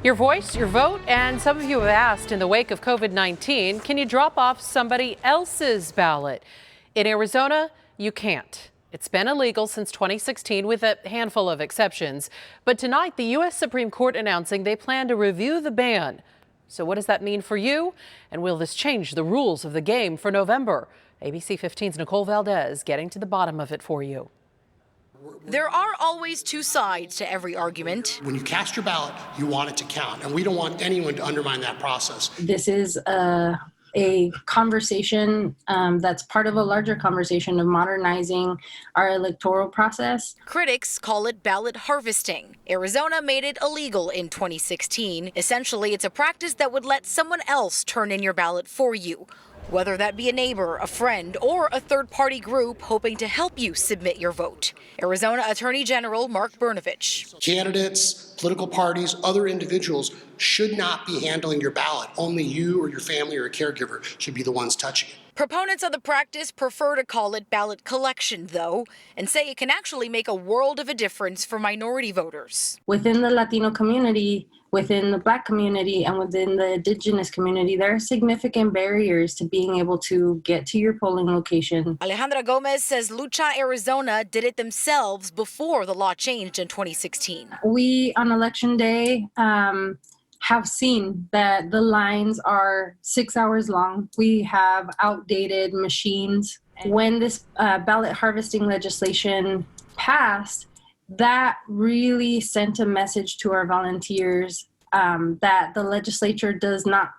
Your voice, your vote, and some of you have asked in the wake of COVID-19, can you drop off somebody else's ballot? In Arizona, you can't. It's been illegal since 2016 with a handful of exceptions. But tonight, the U.S. Supreme Court announcing they plan to review the ban. So what does that mean for you? And will this change the rules of the game for November? ABC 15's Nicole Valdez getting to the bottom of it for you. There are always two sides to every argument. When you cast your ballot, you want it to count, and we don't want anyone to undermine that process. This is a conversation that's part of a larger conversation of modernizing our electoral process. Critics call it ballot harvesting. Arizona made it illegal in 2016. Essentially, it's a practice that would let someone else turn in your ballot for you, whether that be a neighbor, a friend, or a third-party group hoping to help you submit your vote. Arizona Attorney General Mark Brnovich. Candidates, political parties, other individuals should not be handling your ballot. Only you or your family or a caregiver should be the ones touching it. Proponents of the practice prefer to call it ballot collection, though, and say it can actually make a world of a difference for minority voters. Within the Latino community, within the Black community, and within the Indigenous community, there are significant barriers to being able to get to your polling location. Alejandra Gomez says Lucha Arizona did it themselves before the law changed in 2016. We, on Election Day, have seen that the lines are 6 hours long. We have outdated machines. When this ballot harvesting legislation passed, that really sent a message to our volunteers that the legislature does not,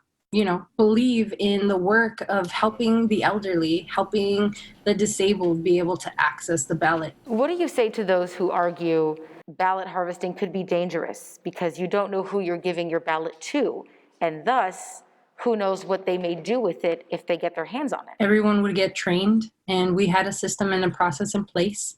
believe in the work of helping the elderly, helping the disabled be able to access the ballot. What do you say to those who argue ballot harvesting could be dangerous because you don't know who you're giving your ballot to, and thus who knows what they may do with it if they get their hands on it? Everyone would get trained, and we had a system and a process in place.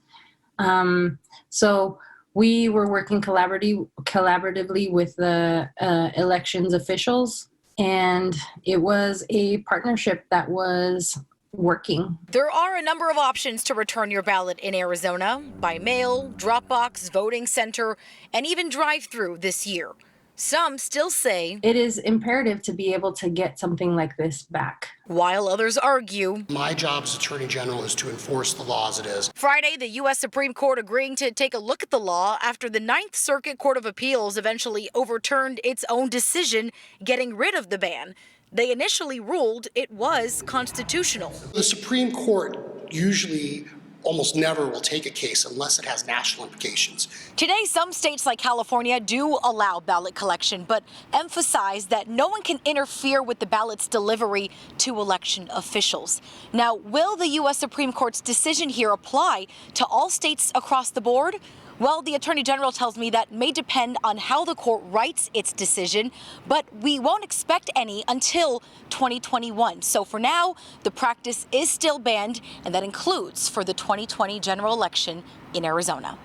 So we were working collaboratively with the elections officials, and it was a partnership that was working. There are a number of options to return your ballot in Arizona: by mail, drop box, voting center, and even drive-through this year. Some still say it is imperative to be able to get something like this back, while others argue My job as Attorney General is to enforce the law as it is. Friday, the U.S. Supreme Court agreeing to take a look at the law after the Ninth Circuit Court of Appeals eventually overturned its own decision getting rid of the ban. They initially ruled it was constitutional. The Supreme Court usually almost never will take a case unless it has national implications. Today, some states like California do allow ballot collection, but emphasize that no one can interfere with the ballot's delivery to election officials. Now, will the U.S. Supreme Court's decision here apply to all states across the board? Well, the Attorney General tells me that may depend on how the court writes its decision, but we won't expect any until 2021. So for now, the practice is still banned, and that includes for the 2020 general election in Arizona.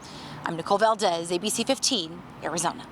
I'm Nicole Valdez, ABC 15, Arizona.